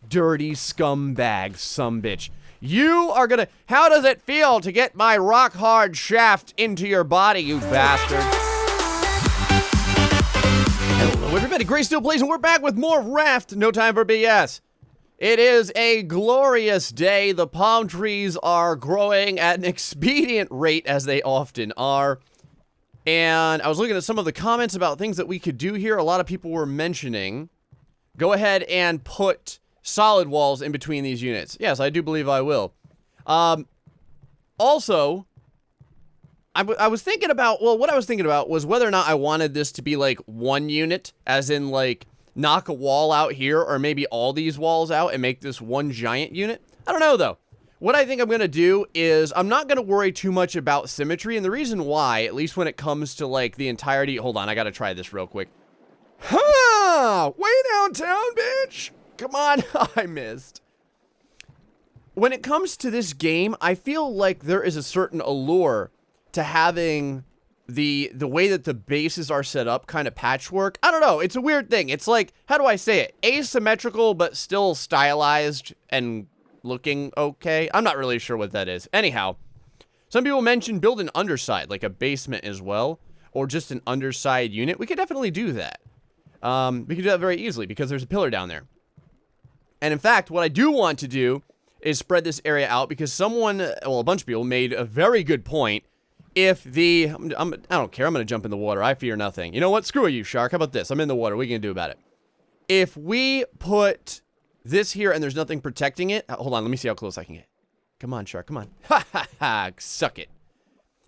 dirty scumbag sumbitch. You are gonna... How does it feel to get my rock-hard shaft into your body, you bastard? Hello, everybody. GrayStillPlays, and we're back with more Raft. No time for BS. It is a glorious day. The palm trees are growing at an expedient rate, as they often are. And I was looking at some of the comments about things that we could do here. A lot of people were mentioning, go ahead and put solid walls in between these units. Yes, I do believe I will. Also, I was thinking about, well, what I was thinking about was whether or not I wanted this to be like one unit, as in like knock a wall out here, or maybe all these walls out and make this one giant unit. I don't know though. What I think I'm going to do is I'm not going to worry too much about symmetry, and the reason why, at least when it comes to like the entirety, hold on, I got to try this real quick. Ha! Way downtown, bitch! Come on, I missed. When it comes to this game, I feel like there is a certain allure to having the way that the bases are set up kind of patchwork. I don't know, it's a weird thing. It's like, how do I say it? Asymmetrical, but still stylized and looking okay. I'm not really sure what that is. Anyhow, some people mentioned build an underside, like a basement as well, or just an underside unit. We could definitely do that. We could do that very easily because there's a pillar down there. And in fact, what I do want to do is spread this area out because someone, well, a bunch of people made a very good point. If the, I don't care, I'm going to jump in the water. I fear nothing. You know what? Screw you, shark. How about this? I'm in the water. What are you going to do about it? If we put this here and there's nothing protecting it, hold on, let me see how close I can get. Come on, shark, come on. Ha ha ha, suck it.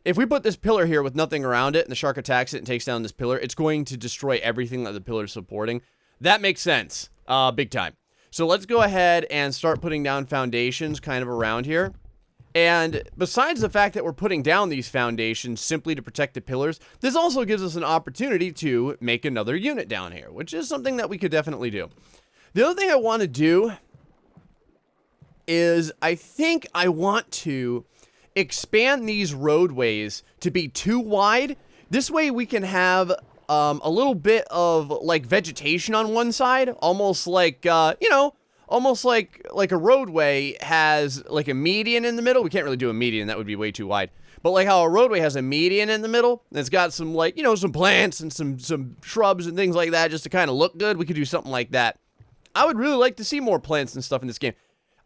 If we put this pillar here with nothing around it and the shark attacks it and takes down this pillar, it's going to destroy everything that the pillar is supporting. That makes sense. Big time. So let's go ahead and start putting down foundations kind of around here. And besides the fact that we're putting down these foundations simply to protect the pillars, this also gives us an opportunity to make another unit down here, which is something that we could definitely do. The other thing I want to do is I think I want to expand these roadways to be too wide. This way we can have a little bit of like vegetation on one side, almost like, you know, almost like a roadway has like a median in the middle. We can't really do a median, that would be way too wide. But like how a roadway has a median in the middle, and it's got some like, you know, some plants and some shrubs and things like that just to kind of look good. We could do something like that. I would really like to see more plants and stuff in this game.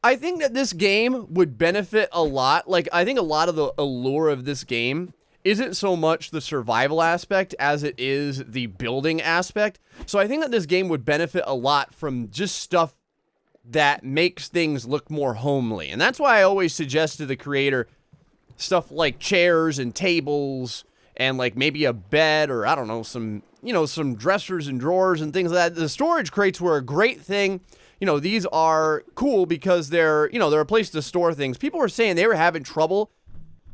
I think that this game would benefit a lot. Like, I think a lot of the allure of this game isn't so much the survival aspect as it is the building aspect. So I think that this game would benefit a lot from just stuff that makes things look more homely. And that's why I always suggest to the creator stuff like chairs and tables and like maybe a bed or I don't know, some, you know, some dressers and drawers and things like that. The storage crates were a great thing. You know, these are cool because they're, you know, they're a place to store things. People were saying they were having trouble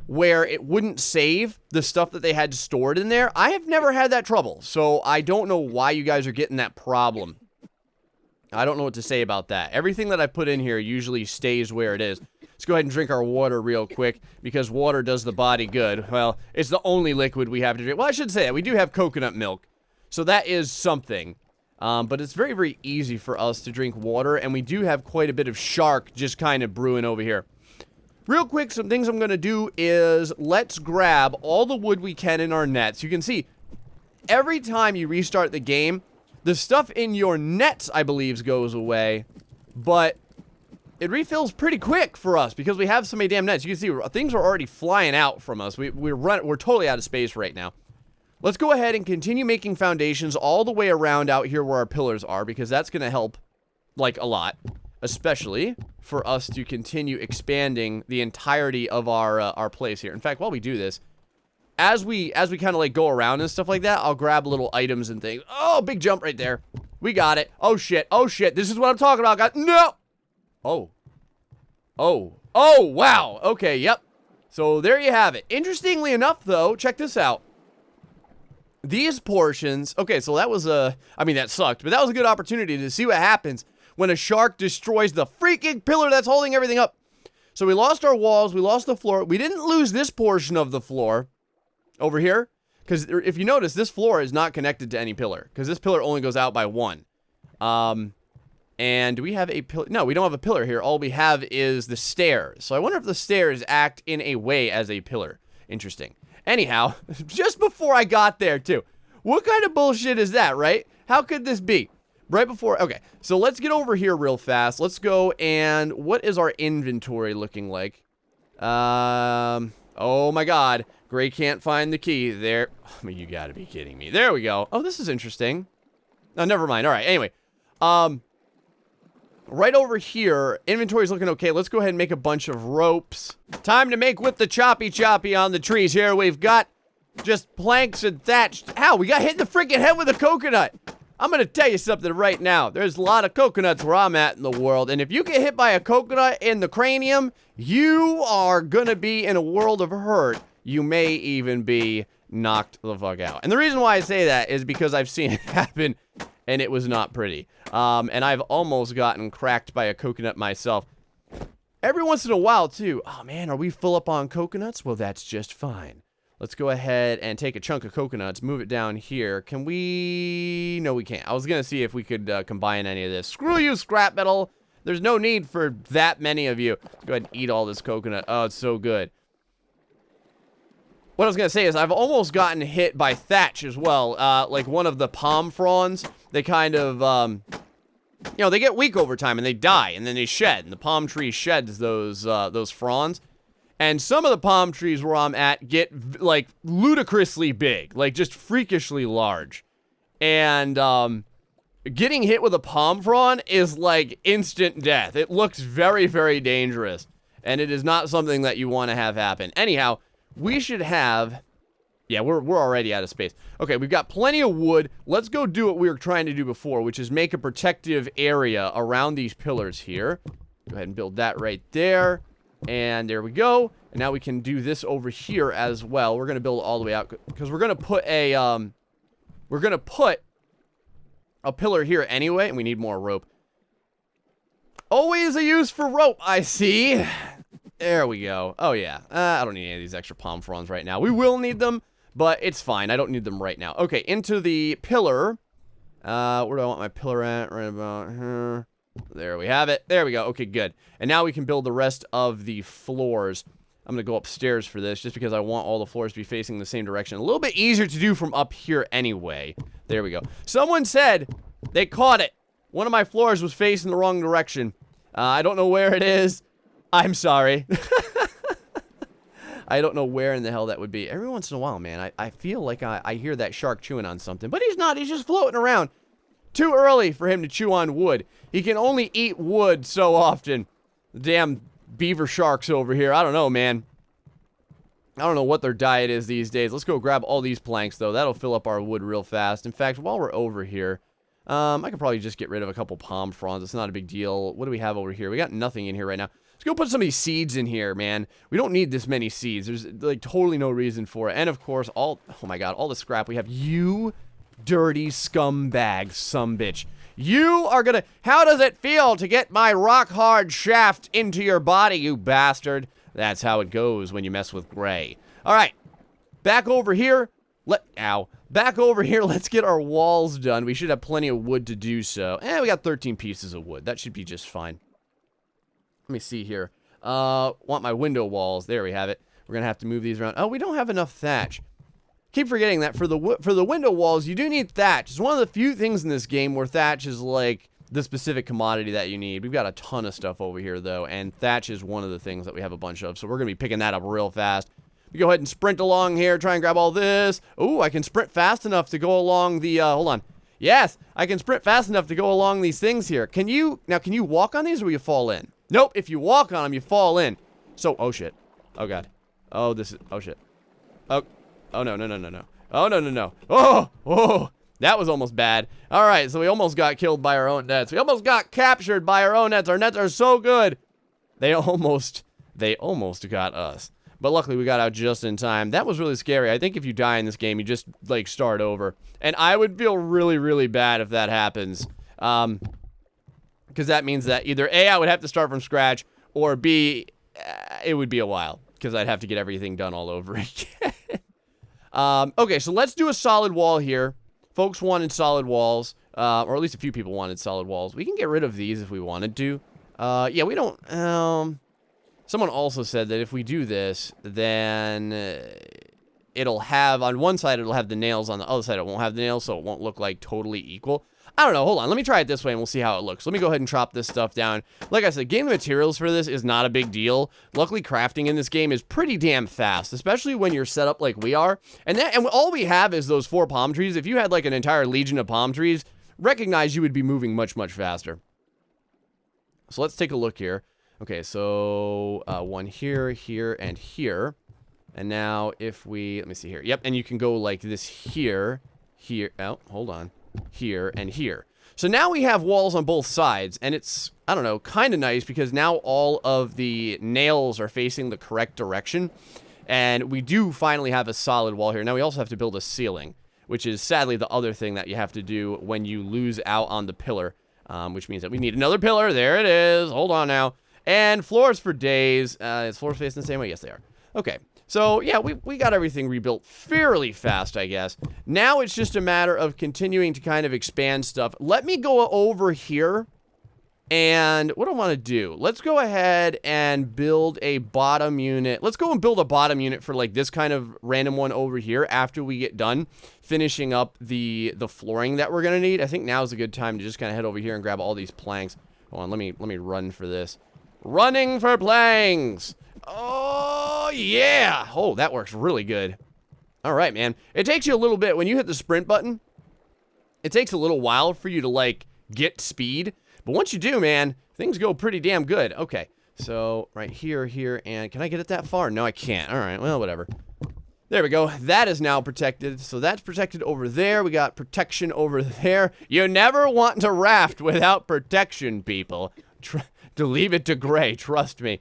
where it wouldn't save the stuff that they had stored in there. I have never had that trouble, so I don't know why you guys are getting that problem. I don't know what to say about that. Everything that I put in here usually stays where it is. Let's go ahead and drink our water real quick, because water does the body good. Well, it's the only liquid we have to drink. Well, I should say that. We do have coconut milk, so that is something. But it's very, very easy for us to drink water, and we do have quite a bit of shark just kind of brewing over here. Real quick, some things I'm going to do is let's grab all the wood we can in our nets. You can see, every time you restart the game, the stuff in your nets, I believe, goes away, but it refills pretty quick for us because we have so many damn nets. You can see things are already flying out from us. We're totally out of space right now. Let's go ahead and continue making foundations all the way around out here where our pillars are, because that's going to help, like, a lot. Especially for us to continue expanding the entirety of our place here. In fact, while we do this, as we kind of like go around and stuff like that, I'll grab little items and things. Oh, big jump right there. We got it. Oh shit. Oh shit. This is what I'm talking about, guys. No. Oh. Oh, wow. Okay, yep. So there you have it. Interestingly enough, though, check this out. These portions, okay, so that was I mean, that sucked, but that was a good opportunity to see what happens when a shark destroys the freaking pillar that's holding everything up. So we lost our walls, we lost the floor. We didn't lose this portion of the floor over here, because if you notice, this floor is not connected to any pillar, because this pillar only goes out by one. And do we have a pillar? No, we don't have a pillar here. All we have is the stairs. So I wonder if the stairs act in a way as a pillar. Interesting. Anyhow, just before I got there, too. What kind of bullshit is that, right? How could this be? Right before, okay. So let's get over here real fast. Let's go and what is our inventory looking like? Oh my god. Gray can't find the key. There. I mean, you gotta be kidding me. There we go. Oh, this is interesting. Oh, never mind. All right. Anyway. Right over here, inventory's looking okay. Let's go ahead and make a bunch of ropes. Time to make with the choppy on the trees here. We've got just planks and thatch. Ow, we got hit in the freaking head with a coconut. I'm gonna tell you something right now. There's a lot of coconuts where I'm at in the world, and if you get hit by a coconut in the cranium, you are gonna be in a world of hurt. You may even be knocked the fuck out. And the reason why I say that is because I've seen it happen, and it was not pretty. And I've almost gotten cracked by a coconut myself. Every once in a while, too. Oh, man, are we full up on coconuts? Well, that's just fine. Let's go ahead and take a chunk of coconuts, move it down here. Can we... No, we can't. I was going to see if we could combine any of this. Screw you, scrap metal. There's no need for that many of you. Let's go ahead and eat all this coconut. Oh, it's so good. What I was going to say is I've almost gotten hit by thatch as well. Like one of the palm fronds. They kind of, you know, they get weak over time and they die and then they shed. And the palm tree sheds those fronds. And some of the palm trees where I'm at get, like, ludicrously big. Like, just freakishly large. And, getting hit with a palm frond is, like, instant death. It looks very, very dangerous. And it is not something that you want to have happen. Anyhow, we should have... Yeah, we're already out of space. Okay, we've got plenty of wood. Let's go do what we were trying to do before, which is make a protective area around these pillars here. Go ahead and build that right there. And there we go. And now we can do this over here as well. We're going to build all the way out because we're going to put a pillar here anyway, and we need more rope. Always a use for rope, I see. There we go. Oh, yeah. I don't need any of these extra palm fronds right now. We will need them, but it's fine. I don't need them right now. Okay, into the pillar. Where do I want my pillar at? Right about here. There we have it. There we go. Okay, good. And now we can build the rest of the floors. I'm going to go upstairs for this just because I want all the floors to be facing the same direction. A little bit easier to do from up here anyway. There we go. Someone said they caught it. One of my floors was facing the wrong direction. I don't know where it is. I'm sorry. I don't know where in the hell that would be. Every once in a while, man, I feel like I hear that shark chewing on something. But he's not. He's just floating around. Too early for him to chew on wood. He can only eat wood so often. The damn beaver sharks over here. I don't know, man. I don't know what their diet is these days. Let's go grab all these planks, though. That'll fill up our wood real fast. In fact, while we're over here, I could probably just get rid of a couple palm fronds. It's not a big deal. What do we have over here? We got nothing in here right now. Let's go put some of these seeds in here, man. We don't need this many seeds. There's, like, totally no reason for it. And, of course, oh my god, all the scrap we have. You dirty scumbag sumbitch. You are gonna... How does it feel to get my rock-hard shaft into your body, you bastard? That's how it goes when you mess with Gray. All right. Back over here. Back over here. Let's get our walls done. We should have plenty of wood to do so. We got 13 pieces of wood. That should be just fine. Let me see here. Want my window walls. There we have it. We're gonna have to move these around. Oh, we don't have enough thatch. Keep forgetting that for the window walls, you do need thatch. It's one of the few things in this game where thatch is like the specific commodity that you need. We've got a ton of stuff over here though, and thatch is one of the things that we have a bunch of. So we're gonna be picking that up real fast. We go ahead and sprint along here, try and grab all this. Ooh, I can sprint fast enough to go along the. Hold on. Yes, I can sprint fast enough to go along these things here. Can you walk on these or will you fall in? Nope, if you walk on them, you fall in. So, oh shit. Oh god. Oh, this is, oh shit. Oh, oh no. Oh, no. Oh, that was almost bad. All right, so we almost got killed by our own nets. We almost got captured by our own nets. Our nets are so good. They almost got us. But luckily, we got out just in time. That was really scary. I think if you die in this game, you just, like, start over. And I would feel really, really bad if that happens. Because that means that either A, I would have to start from scratch, or B, it would be a while. Because I'd have to get everything done all over again. Okay, so let's do a solid wall here. Folks wanted solid walls. or at least a few people wanted solid walls. We can get rid of these if we wanted to. Yeah, we don't, someone also said that if we do this, then it'll have, on one side it'll have the nails, on the other side it won't have the nails, so it won't look like totally equal. I don't know, hold on, let me try it this way and we'll see how it looks. Let me go ahead and chop this stuff down. Like I said, getting the materials for this is not a big deal. Luckily, crafting in this game is pretty damn fast, especially when you're set up like we are. And all we have is those 4 palm trees. If you had like an entire legion of palm trees, recognize you would be moving much, much faster. So let's take a look here. Okay, so one here, here, and here. And now if we, let me see here. Yep, and you can go like this here, here. Oh, hold on. Here, and here. So now we have walls on both sides, and it's, I don't know, kind of nice because now all of the nails are facing the correct direction. And we do finally have a solid wall here. Now we also have to build a ceiling, which is sadly the other thing that you have to do when you lose out on the pillar. Which means that we need another pillar. There it is. Hold on now. And floors for days. Is floors facing the same way? Yes, they are. Okay. So, yeah, we got everything rebuilt fairly fast, I guess. Now it's just a matter of continuing to kind of expand stuff. Let me go over here. And what do I want to do? Let's go ahead and build a bottom unit. Let's go and build a bottom unit for, like, this kind of random one over here after we get done finishing up the flooring that we're going to need. I think now is a good time to just kind of head over here and grab all these planks. Hold on, let me run for this. Running for planks! Oh, yeah! Oh, that works really good. All right, man. It takes you a little bit. When you hit the sprint button, it takes a little while for you to, like, get speed. But once you do, man, things go pretty damn good. Okay, so right here, here, and can I get it that far? No, I can't. All right, well, whatever. There we go. That is now protected. So that's protected over there. We got protection over there. You never want to raft without protection, people. To leave it to Gray, trust me.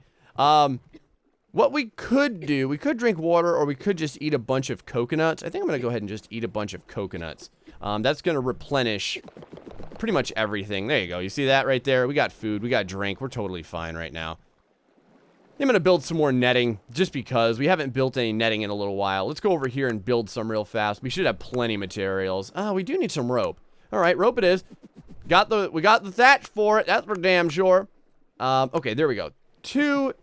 What we could do, we could drink water or we could just eat a bunch of coconuts. I think I'm going to go ahead and just eat a bunch of coconuts. That's going to replenish pretty much everything. There you go. You see that right there? We got food. We got drink. We're totally fine right now. I'm going to build some more netting just because we haven't built any netting in a little while. Let's go over here and build some real fast. We should have plenty of materials. We do need some rope. All right, rope it is. We got the thatch for it. That's for damn sure. Okay, there we go. Two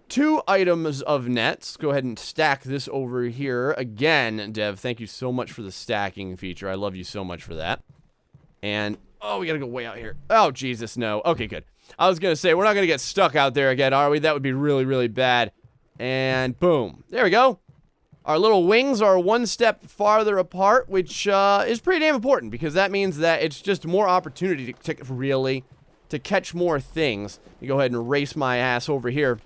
items of nets. Go ahead and stack this over here. Again, Dev, thank you so much for the stacking feature. I love you so much for that. And, oh, we gotta go way out here. Oh, Jesus, no. Okay, good. I was gonna say, we're not gonna get stuck out there again, are we? That would be really, really bad. And boom. There we go. Our little wings are one step farther apart, which is pretty damn important because that means that it's just more opportunity to catch more things. You go ahead and race my ass over here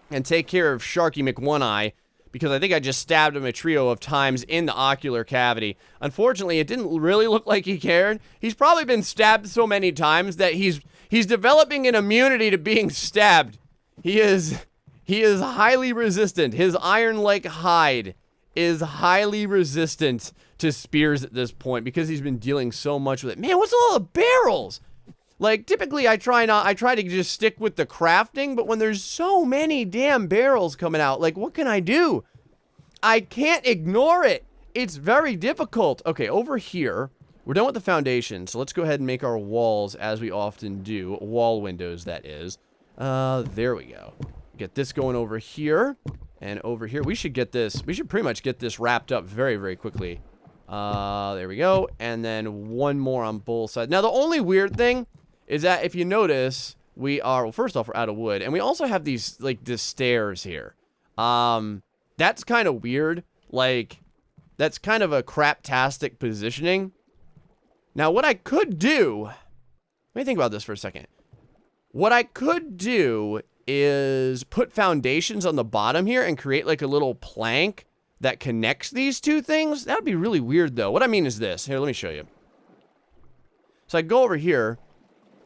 and take care of Sharky McOne-Eye because I think I just stabbed him a trio of times in the ocular cavity. Unfortunately, it didn't really look like he cared. He's probably been stabbed so many times that he's developing an immunity to being stabbed. He is highly resistant. His iron-like hide is highly resistant to spears at this point because he's been dealing so much with it. Man, what's all the barrels? Like, typically I try to just stick with the crafting, but when there's so many damn barrels coming out, like, what can I do? I can't ignore it. It's very difficult. Okay, over here, we're done with the foundation, so let's go ahead and make our walls, as we often do. Wall windows, that is. There we go. Get this going over here, and over here. We should pretty much get this wrapped up very, very quickly. There we go, and then one more on both sides. Now, the only weird thing is that if you notice, we are, well, first off, we're out of wood, and we also have these, like, the stairs here. That's kind of weird. Like, that's kind of a craptastic positioning. Now, what I could do, let me think about this for a second. What I could do is put foundations on the bottom here and create, like, a little plank that connects these two things. That would be really weird, though. What I mean is this. Here, let me show you. So I go over here,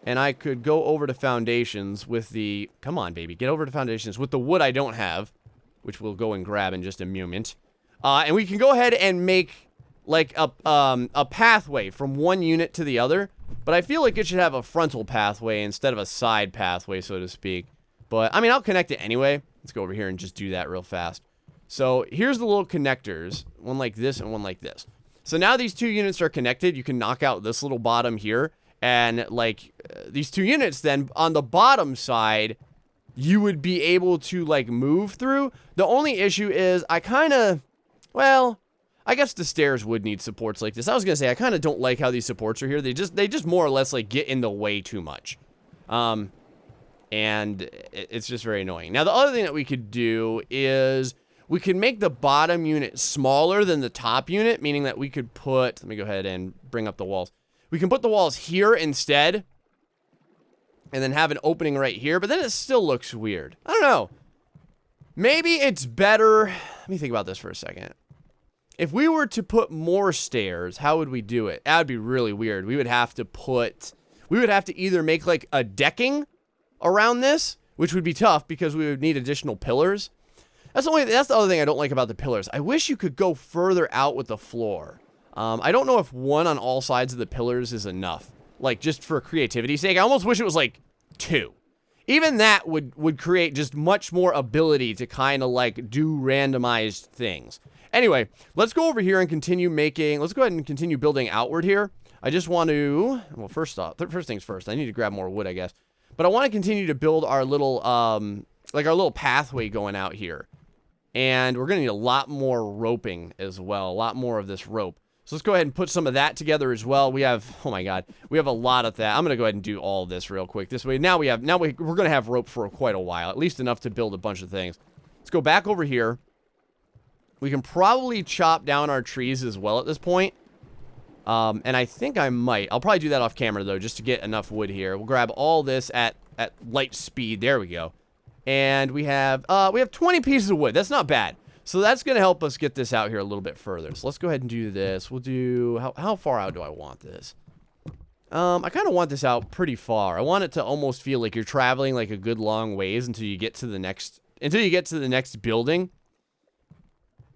and I could go over to foundations with the... Come on, baby. Get over to foundations with the wood I don't have, which we'll go and grab in just a moment. And we can go ahead and make, like, a pathway from one unit to the other. But I feel like it should have a frontal pathway instead of a side pathway, so to speak. But, I mean, I'll connect it anyway. Let's go over here and just do that real fast. So, here's the little connectors. One like this and one like this. So now these two units are connected. You can knock out this little bottom here. And, like, these 2 units, then, on the bottom side, you would be able to, like, move through. The only issue is I kind of, well, I guess the stairs would need supports like this. I was going to say, I kind of don't like how these supports are here. They just more or less, like, get in the way too much. And it's just very annoying. Now, the other thing that we could do is we could make the bottom unit smaller than the top unit, meaning that we could put, let me go ahead and bring up the walls. We can put the walls here instead, and then have an opening right here, but then it still looks weird. I don't know. Maybe it's better, let me think about this for a second. If we were to put more stairs, how would we do it? That would be really weird. We would have to either make like a decking around this, which would be tough because we would need additional pillars. That's the other thing I don't like about the pillars. I wish you could go further out with the floor. I don't know if 1 on all sides of the pillars is enough. Like, just for creativity's sake. I almost wish it was like 2. Even that would create just much more ability to kind of like do randomized things. Anyway, let's go over here and continue making, let's go ahead and continue building outward here. I just want to, well, first things first, I need to grab more wood, I guess. But I want to continue to build our little, like our little pathway going out here. And we're going to need a lot more roping as well, a lot more of this rope. So let's go ahead and put some of that together as well. We have, oh my god, we have a lot of that. I'm going to go ahead and do all of this real quick. This way, we're going to have rope for quite a while, at least enough to build a bunch of things. Let's go back over here. We can probably chop down our trees as well at this point. And I think I might. I'll probably do that off camera, though, just to get enough wood here. We'll grab all this at light speed. There we go. And we have 20 pieces of wood. That's not bad. So that's going to help us get this out here a little bit further. So let's go ahead and do this. We'll do, how far out do I want this? I kind of want this out pretty far. I want it to almost feel like you're traveling like a good long ways until you get to the next building.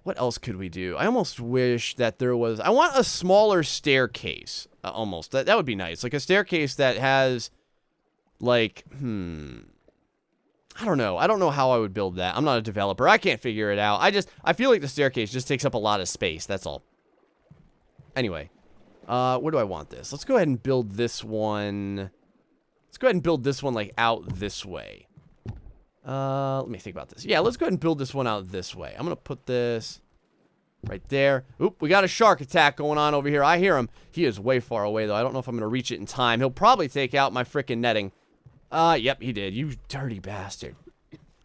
What else could we do? I almost wish that there was, I want a smaller staircase, almost. That would be nice. Like a staircase that has, like, I don't know. I don't know how I would build that. I'm not a developer. I can't figure it out. I feel like the staircase just takes up a lot of space. That's all. Anyway, where do I want this? Let's go ahead and build this one. Let's go ahead and build this one, like, out this way. Let me think about this. Yeah, let's go ahead and build this one out this way. I'm going to put this right there. Oop, we got a shark attack going on over here. I hear him. He is way far away, though. I don't know if I'm going to reach it in time. He'll probably take out my freaking netting. Yep, he did. You dirty bastard.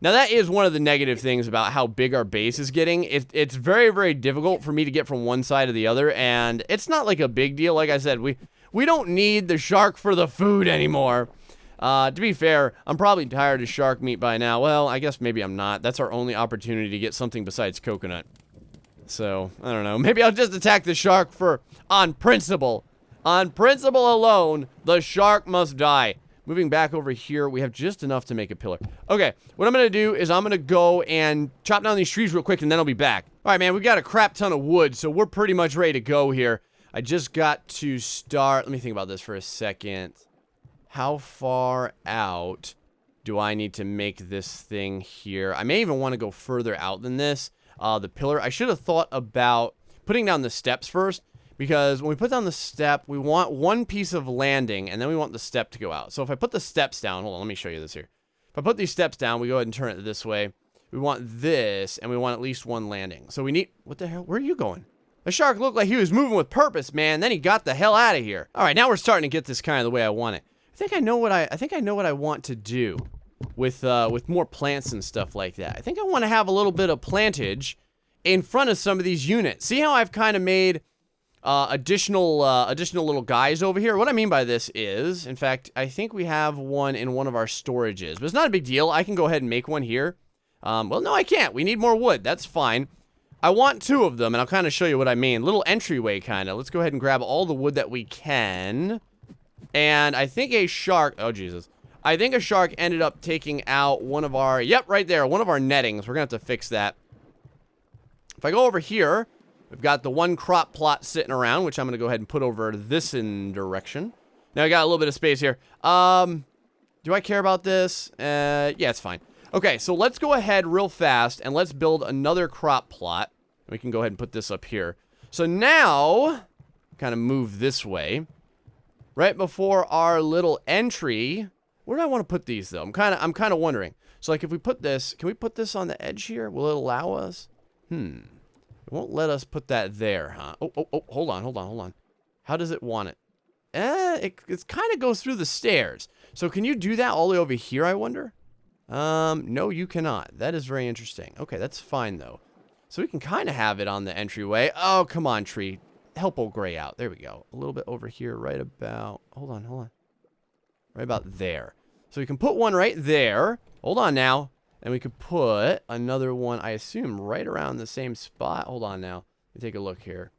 Now, that is one of the negative things about how big our base is getting. It's very, very difficult for me to get from one side to the other, and it's not like a big deal. Like I said, we don't need the shark for the food anymore. To be fair, I'm probably tired of shark meat by now. Well, I guess maybe I'm not. That's our only opportunity to get something besides coconut. So, I don't know. Maybe I'll just attack the shark on principle. On principle alone, the shark must die. Moving back over here, we have just enough to make a pillar. Okay, what I'm going to do is I'm going to go and chop down these trees real quick, and then I'll be back. All right, man, we got a crap ton of wood, so we're pretty much ready to go here. I just got to start. Let me think about this for a second. How far out do I need to make this thing here? I may even want to go further out than this. The pillar, I should have thought about putting down the steps first. Because when we put down the step, we want one piece of landing, and then we want the step to go out. So if I put the steps down, hold on, let me show you this here. If I put these steps down, we go ahead and turn it this way. We want this, and we want at least one landing. So we need, what the hell, where are you going? The shark looked like he was moving with purpose, man. Then he got the hell out of here. All right, now we're starting to get this kind of the way I want it. I think I know what I want to do with more plants and stuff like that. I think I want to have a little bit of plantage in front of some of these units. See how I've kind of made additional little guys over here. What I mean by this is, in fact, I think we have one in one of our storages, but it's not a big deal. I can go ahead and make one here. Well, no, I can't. We need more wood. That's fine. I want 2 of them, and I'll kind of show you what I mean. Little entryway, kind of. Let's go ahead and grab all the wood that we can. And I think a shark, oh, Jesus. I think a shark ended up taking out one of our, yep, right there, one of our nettings. We're going to have to fix that. If I go over here, we've got the one crop plot sitting around, which I'm going to go ahead and put over this direction. Now, I got a little bit of space here. Do I care about this? Yeah, it's fine. Okay, so let's go ahead real fast, and let's build another crop plot. We can go ahead and put this up here. So now, kind of move this way. right before our little entry. Where do I want to put these though? I'm kind of wondering. So like if we put this, can we put this on the edge here? Will it allow us? It won't let us put that there, huh? Oh, hold on. How does it want it? It kind of goes through the stairs. So can you do that all the way over here, I wonder? No, you cannot. That is very interesting. Okay, that's fine though. So we can kind of have it on the entryway. Oh, come on, tree. Help old Gray out. There we go. A little bit over here, right about... Hold on. Right about there. So we can put one right there. Hold on now. And we could put another one, I assume, right around the same spot. Hold on now. Let me take a look here.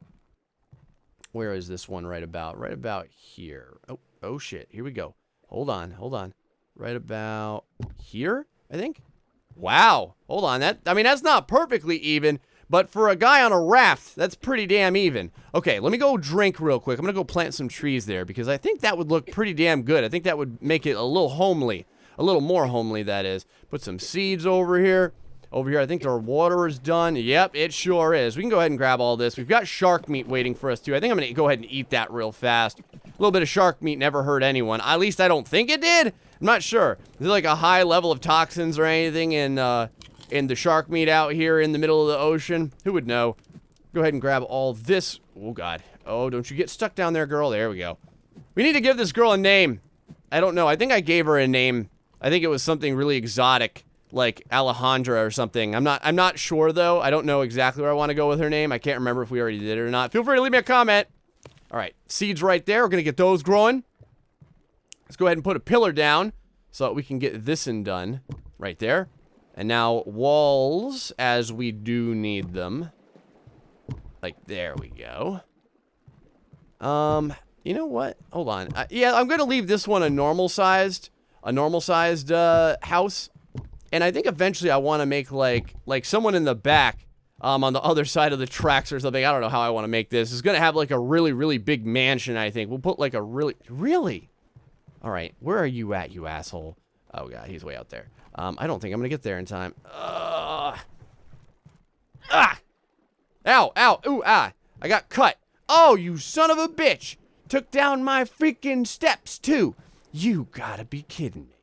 Where is this one right about? Right about here. Oh shit. Here we go. Hold on. Right about here, I think. Wow. Hold on. I mean, that's not perfectly even, but for a guy on a raft, that's pretty damn even. Okay, let me go drink real quick. I'm going to go plant some trees there because I think that would look pretty damn good. I think that would make it a little homely. A little more homely, that is. Put some seeds over here. Over here, I think our water is done. Yep, it sure is. We can go ahead and grab all this. We've got shark meat waiting for us, too. I think I'm going to go ahead and eat that real fast. A little bit of shark meat never hurt anyone. At least I don't think it did. I'm not sure. Is there like a high level of toxins or anything in the shark meat out here in the middle of the ocean? Who would know? Go ahead and grab all this. Oh, God. Oh, don't you get stuck down there, girl. There we go. We need to give this girl a name. I don't know. I think I gave her a name. I think it was something really exotic, like Alejandra or something. I'm not sure, though. I don't know exactly where I want to go with her name. I can't remember if we already did it or not. Feel free to leave me a comment. All right. Seeds right there. We're going to get those growing. Let's go ahead and put a pillar down so that we can get this done right there. And now walls, as we do need them. Like, there we go. You know what? Hold on. Yeah, I'm going to leave this one a normal-sized house. And I think eventually I want to make, like someone in the back, on the other side of the tracks or something. I don't know how I want to make this. It's going to have, like, a really, really big mansion, I think. We'll put, like, a really... All right, where are you at, you asshole? Oh, God, he's way out there. I don't think I'm going to get there in time. Ah! Ow, ooh, ah. I got cut. Oh, you son of a bitch. Took down my freaking steps, too. You gotta be kidding me.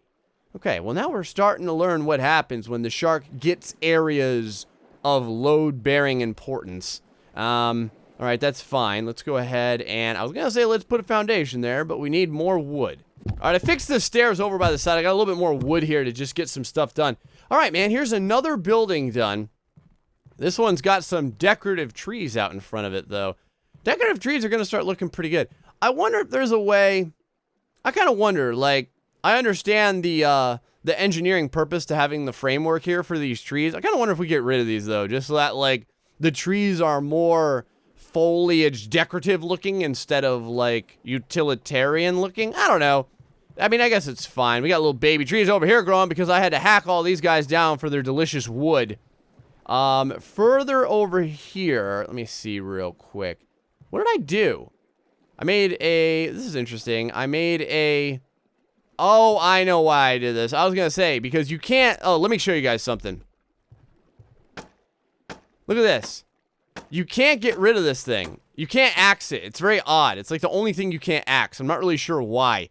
Okay, well, now we're starting to learn what happens when the shark gets areas of load-bearing importance. All right, that's fine. Let's go ahead and... I was going to say let's put a foundation there, but we need more wood. All right, I fixed the stairs over by the side. I got a little bit more wood here to just get some stuff done. All right, man, here's another building done. This one's got some decorative trees out in front of it, though. Decorative trees are going to start looking pretty good. I wonder if there's a way... I kind of wonder, like, I understand the engineering purpose to having the framework here for these trees. I kind of wonder if we get rid of these, though, just so that, like, the trees are more foliage decorative looking instead of, like, utilitarian looking. I don't know. I mean, I guess it's fine. We got little baby trees over here growing because I had to hack all these guys down for their delicious wood. Further over here, let me see real quick. What did I do? I made a... This is interesting. I made a... Oh, I know why I did this. I was going to say, because you can't... Oh, let me show you guys something. Look at this. You can't get rid of this thing. You can't axe it. It's very odd. It's like the only thing you can't axe. I'm not really sure why.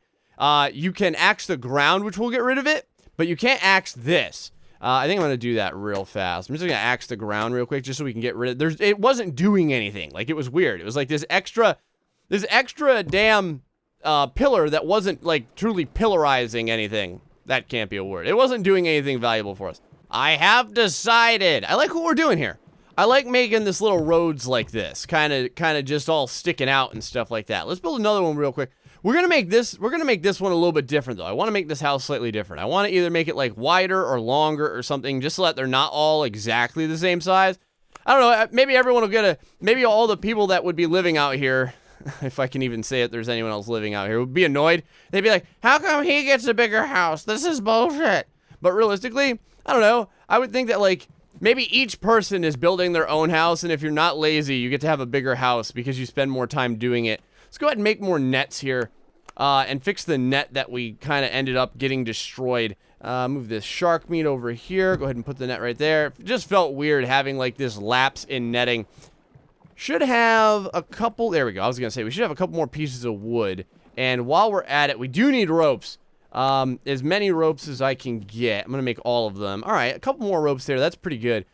You can axe the ground, which will get rid of it, but you can't axe this. I think I'm going to do that real fast. I'm just going to axe the ground real quick just so we can get rid of it. It wasn't doing anything. Like, it was weird. It was like this extra damn pillar that wasn't, like, truly pillarizing anything. That can't be a word. It wasn't doing anything valuable for us. I have decided. I like what we're doing here. I like making this little roads like this. Kind of just all sticking out and stuff like that. Let's build another one real quick. We're going to make this one a little bit different, though. I want to make this house slightly different. I want to either make it, like, wider or longer or something, just so that they're not all exactly the same size. I don't know. Maybe everyone will get a... Maybe all the people that would be living out here, if I can even say it, there's anyone else living out here, would be annoyed. They'd be like, how come he gets a bigger house? This is bullshit. But realistically, I don't know. I would think that, like, maybe each person is building their own house, and if you're not lazy, you get to have a bigger house because you spend more time doing it. Let's go ahead and make more nets here and fix the net that we kind of ended up getting destroyed. Move this shark meat over here. Go ahead and put the net right there. It just felt weird having, like, this lapse in netting. Should have a couple... There we go. I was going to say, we should have a couple more pieces of wood. And while we're at it, we do need ropes. As many ropes as I can get. I'm going to make all of them. All right, a couple more ropes there. That's pretty good.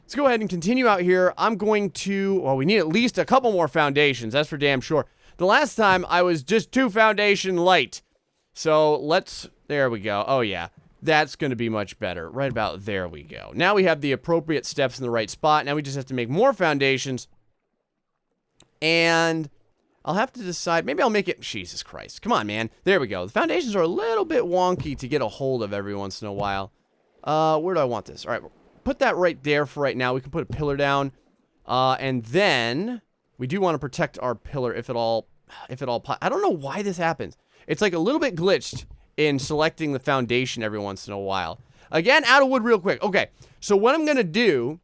Let's go ahead and continue out here. I'm going to... Well, we need at least a couple more foundations. That's for damn sure. The last time, I was just 2 foundation light. So, let's... There we go. Oh, yeah. That's going to be much better. Right about there we go. Now we have the appropriate steps in the right spot. Now we just have to make more foundations. And... I'll have to decide. Maybe I'll make it... Jesus Christ. Come on, man. There we go. The foundations are a little bit wonky to get a hold of every once in a while. Where do I want this? All right. Put that right there for right now. We can put a pillar down. And then we do want to protect our pillar if it all... I don't know why this happens. It's like a little bit glitched in selecting the foundation every once in a while. Again, out of wood real quick. Okay. So what I'm going to do,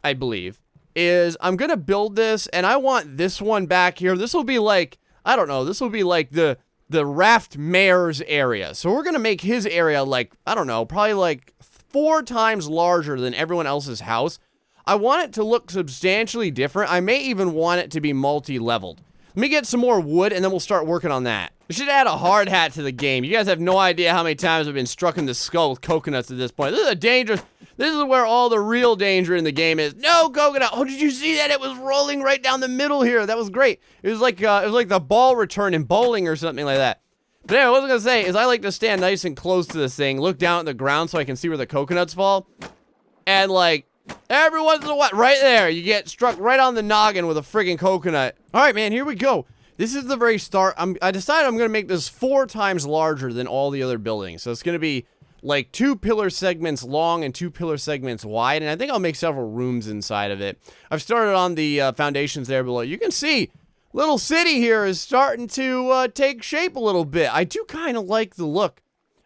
I believe... is I'm going to build this, and I want this one back here. This will be like, I don't know, this will be like the Raft Mayor's area. So we're going to make his area like, I don't know, probably like 4 times larger than everyone else's house. I want it to look substantially different. I may even want it to be multi-leveled. Let me get some more wood, and then we'll start working on that. We should add a hard hat to the game. You guys have no idea how many times I've been struck in the skull with coconuts at this point. This is a dangerous... This is where all the real danger in the game is. No coconut. Oh, did you see that? It was rolling right down the middle here. That was great. It was like the ball return in bowling or something like that. But anyway, what I was gonna say is I like to stand nice and close to this thing, look down at the ground so I can see where the coconuts fall, and like every once in a while, right there, you get struck right on the noggin with a friggin' coconut. All right, man, here we go. This is the very start. I decided I'm gonna make this 4 times larger than all the other buildings. So it's gonna be like 2 pillar segments long and 2 pillar segments wide, and I think I'll make several rooms inside of it. I've started on the foundations there below. You can see, little city here is starting to take shape a little bit. I do kind of like the look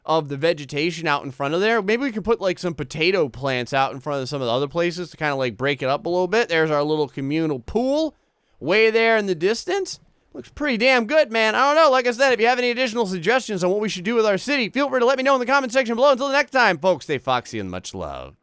of the vegetation out in front of there. Maybe we could put like some potato plants out in front of some of the other places to kind of like break it up a little bit. There's our little communal pool way there in the distance. Looks pretty damn good, man. I don't know. Like I said, if you have any additional suggestions on what we should do with our city, feel free to let me know in the comment section below. Until the next time, folks, stay foxy and much love.